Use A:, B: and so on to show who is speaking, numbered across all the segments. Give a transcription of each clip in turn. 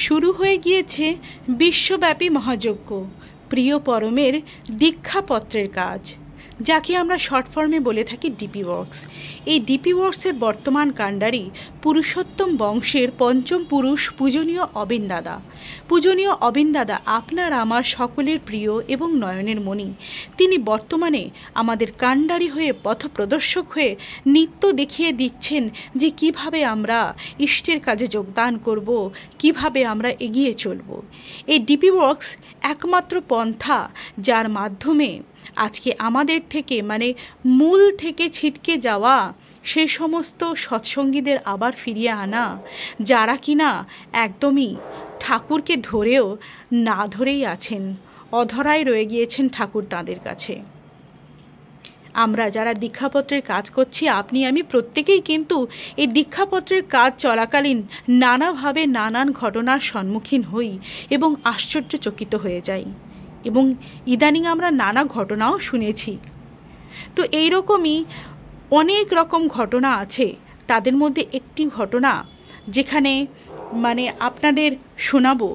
A: শুরু হয়ে গিয়েছে বিশ্বব্যাপী মহাযজ্ঞ প্রিয় পরমের দীক্ষাপত্রের কাজ, যাকে আমরা শর্ট ফর্মে বলে থাকি ডিপি ওয়ার্কস। এই ডিপি ওয়ার্কসের বর্তমান কাণ্ডারি পুরুষোত্তম বংশের পঞ্চম পুরুষ পূজনীয় অবিন দাদা। পূজনীয় অবিন দাদা আপনার আমার সকলের প্রিয় এবং নয়নের মণি। তিনি বর্তমানে আমাদের কাণ্ডারি হয়ে পথপ্রদর্শক হয়ে নিত্য দেখিয়ে দিচ্ছেন যে কিভাবে আমরা ইষ্টের কাজে যোগদান করব, কিভাবে আমরা এগিয়ে চলব। এই ডিপি ওয়ার্কস একমাত্র পন্থা যার মাধ্যমে আজকে আমাদের থেকে মূল থেকে ছিটকে যাওয়া সে সমস্ত সৎসঙ্গীদের আবার ফিরিয়ে আনা, যারা কিনা একদমই ঠাকুরকে ধরেও না ধরেই আছেন, অধরায় রয়ে গিয়েছেন ঠাকুর তাঁদের কাছে। আমরা যারা দীক্ষাপত্রের কাজ করছি, আপনি আমি প্রত্যেকেই কিন্তু এই দীক্ষাপত্রের কাজ চলাকালীন নানাভাবে নানান ঘটনার সম্মুখীন হই এবং আশ্চর্যচকিত হয়ে যাই, এবং ইদানিং আমরা নানা ঘটনাও শুনেছি। তো এইরকমই অনেক রকম ঘটনা আছে। তাদের মধ্যে একটি ঘটনা যেখানে আপনাদের শোনাবো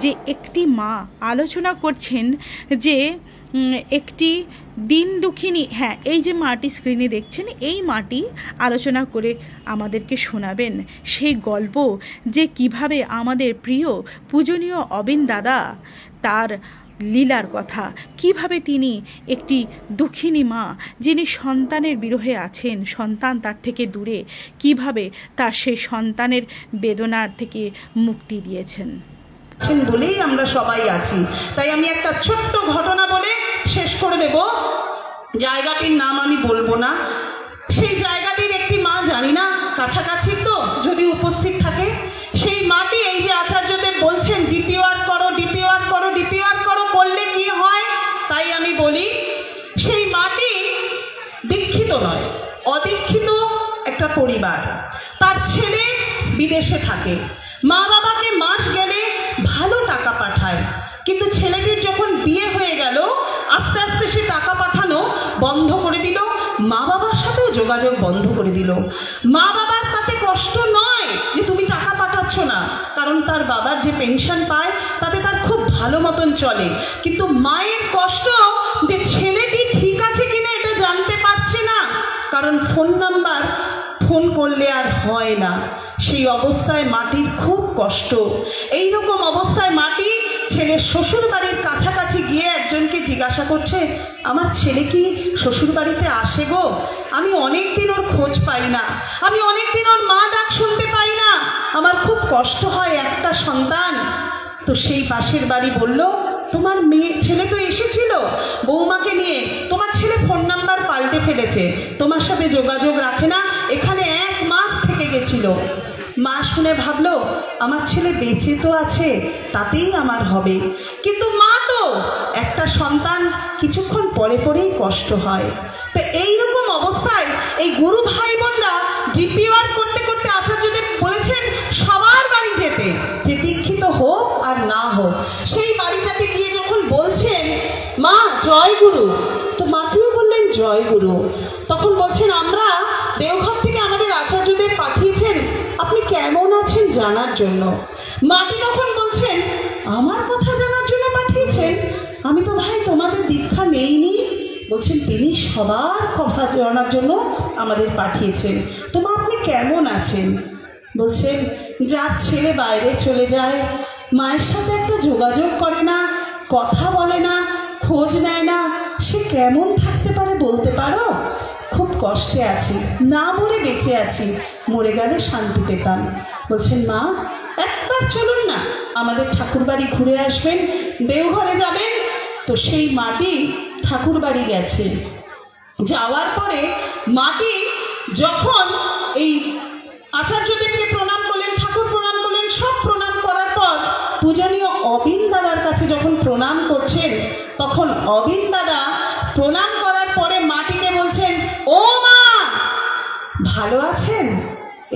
A: যে একটি মা আলোচনা করছেন যে একটি দিন দুঃখিনী, এই যে মাটি স্ক্রিনে দেখছেন, এই মাটি আলোচনা করে আমাদেরকে শোনাবেন সেই গল্প, যে কিভাবে আমাদের প্রিয় পূজনীয় অবিন দাদা তার লীলার কথা, কিভাবে তিনি একটি দুঃখিনী মা যিনি সন্তানের বিরহে আছেন, সন্তান তার থেকে দূরে, কিভাবে তার সেই সন্তানের বেদনার থেকে মুক্তি দিয়েছেন
B: বলেই আমরা সবাই আছি। তাই আমি একটা ছোট্ট ঘটনা বলে শেষ করে দেব। জায়গাটির নাম আমি বলবো না। সেই জায়গাটির একটি মা, জানি না কাছাকাছি তো যদি উপস্থিত থাকে, সেই মাটি এই যে আচার্যদেব বলছেন ডিপি ওয়ার্ক করো, ডিপি ওয়ার্ক করো, ডিপি ওয়ার্ক করো, করলে কি হয়, তাই আমি বলি সেই মাটি দীক্ষিত নয়, অদীক্ষিত একটা পরিবার। তার ছেলে বিদেশে থাকে, মা বাবাকে মাস গেলে ভালো টাকা পাঠায়, কিন্তু ছেলেটির যখন বিয়ে হয়ে গেল আস্তে আস্তে সে টাকা পাঠানো বন্ধ করে দিল, মা বাবার সাথেও যোগাযোগ বন্ধ করে দিল। মা বাবার তাতে কষ্ট নয় যে তুমি টাকা পাঠাচ্ছ না, কারণ তার বাবার যে পেনশন পায় তাতে তার খুব ভালো মতন চলে, কিন্তু মায়ের কষ্ট যে ছেলেটি ঠিক আছে কিনা এটা জানতে পারছে না, কারণ ফোন নাম্বার ফোন করলে আর হয় না। সেই অবস্থায় মাটির খুব কষ্ট। এইরকম অবস্থায় মাটি ছেলের শ্বশুর বাড়ির কাছাকাছি গিয়ে একজনকে জিজ্ঞাসা করছে, আমার ছেলে কি শ্বশুর বাড়িতে আসে গো? আমি অনেক দিন ওর খোঁজ পাই না, আমি অনেক দিন ওর মা ডাক শুনতে পাই না, আমার খুব কষ্ট হয়, একটা সন্তান। তো সেই পাশের বাড়ি বলল, তোমার ছেলে তো এসেছিল বৌমাকে নিয়ে, তোমার ছেলে ফোন নাম্বার পাল্টে ফেলেছে, তোমার সাথে যোগাযোগ রাখে না, এখানে 1 মাস থেকে গেছিল। মা শুনে ভাবলো আমার ছেলে বেঁচে তো আছে, তাতেই আমার হবে, কিন্তু মা তো একটা সন্তান কিছুক্ষণ পরে পরেই কষ্ট হয়। তো এইরকম অবস্থায় এই গুরু ভাই বোনরা ডিপি ওয়ার্ক করতে করতে আচার্যদেব বলেছেন সবার বাড়ি যেতে, যে দীক্ষিত হোক আর না হোক। সেই বাড়িটাতে গিয়ে যখন বলছেন মা জয় গুরু, তো মাটিও বললেন জয় গুরু। তখন বলছেন আমরা দেওঘর থেকে আমাদের আচার্যদেব পাঠিয়েছেন আপনি কেমন আছেন জানার জন্য। মাটি তখন বলছেন আমার কথা জানার জন্য পাঠিয়েছেন, আমি তো ভাই তোমাদের দীক্ষা নেইনি। বলছেন তিনি সবার কথা জানার জন্য আমাদের পাঠিয়েছেন, তোমা আপনি কেমন আছেন? বলছেন যার ছেলে বাইরে চলে যায়, মায়ের সাথে একটা যোগাযোগ করে না, কথা বলে না, খোঁজ নেয় না, সে কেমন থাকতে পারে বলতে পারো? খুব কষ্টে আছি, না মরে বেঁচে আছি, মরে গেলে শান্তি পেতাম। বলছেন মা একবার চলুন না আমাদের ঠাকুর বাড়ি ঘুরে আসবেন, দেওঘরে যাবেন। তো সেই মাটি ঠাকুর বাড়ি গেছে, যাওয়ার পরে মাটি যখন এই আচার্যদেবকে প্রণাম করলেন, ঠাকুর প্রণাম করলেন, সব প্রণাম করার পর পূজনীয় অবিন দাদার কাছে যখন প্রণাম করছেন, তখন অবিন দাদা প্রণাম করার পরে মাটিকে বলছেন ও মা ভালো আছেন?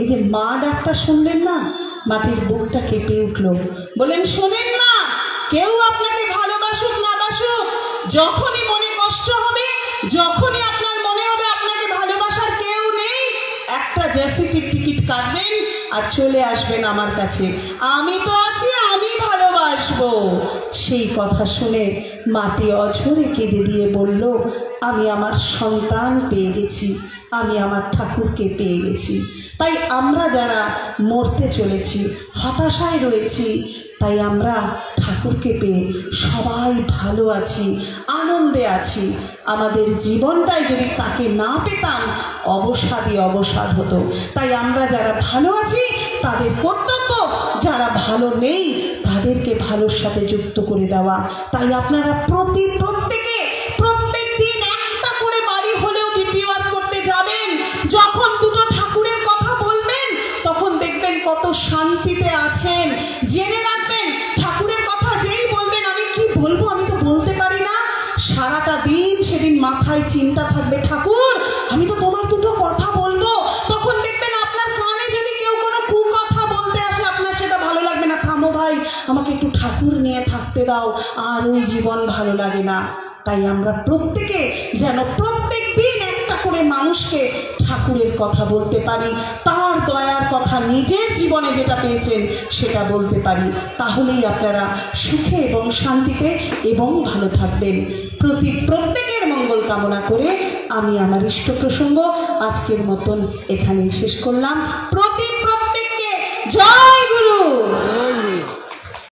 B: এই যে মা ডাকটা শুনলেন না, মাটির বুকটা কেঁপে উঠল। বলেন শোনেন না, কেউ আপনাকে ভালোবাসুক না বাসুক, যখনই মনে কষ্ট হবে, যখনই আপনার মনে হবে আপনাকে ভালোবাসার কেউ নেই, একটা জ্যাসিটির টিকিট কাটবেন আর চলে আসবেন আমার কাছে, আমি তো আছি, আসো। সেই কথা শুনে মাটি অঝরে কেঁদে দিয়ে বলল, আমি আমার সন্তান পেয়ে গেছি, আমি আমার ঠাকুরকে পেয়ে গেছি। তাই আমরা যারা মরতে চলেছি, হতাশায় রয়েছি, তাই আমরা ঠাকুরকে পেয়ে সবাই ভালো আছি, আনন্দে আছি। আমাদের জীবনটাই যদি তাকে না পেতাম অবসাদই অবসাদ হতো। তাই আমরা যারা ভালো আছি তাদের কর্তব্য, যারা ভালো নেই তাদেরকে ভালোর সাথে যুক্ত করে দেওয়া। তাই আপনারা প্রত্যেকে প্রত্যেক দিন একটা করে বাড়ি হলেও ডিপি ওয়ার্ক করতে যাবেন। যখন দুটো ঠাকুরের কথা বলবেন তখন দেখবেন কত শান্তিতে আছেন। জেনে রাখবেন, ঠাকুরের কথা যেই বলবেন আমি কি বলবো, আমি তো বলতে পারি না, সারাটা দিন সেদিন মাথায় চিন্তা থাকবে, ঠাকুর আমি তো তোমার দুটো কথা বলবো। তখন দেখবেন আপনার কানে যদি কেউ কোনো কুকথা বলতে আসে, আপনার সেটা ভালো লাগবে না। থামো ভাই, আমাকে একটু ঠাকুর নিয়ে থাকতে দাও, আর ওই জীবন ভালো লাগে না। তাই আমরা প্রত্যেকে যেন প্রত্যেক দিন একটা করে মানুষকে ঠাকুরের কথা বলতে পারি, তার দয়ার কথা নিজের জীবনে যেটা পেয়েছেন সেটা বলতে পারি। তাহলেই আপনারা সুখে এবং শান্তিতে এবং ভালো থাকবেন। প্রত্যেকের মঙ্গল কামনা করে আমি আমার ইষ্ট প্রসঙ্গ আজকের মতন এখানেই শেষ করলাম। প্রত্যেককে জয়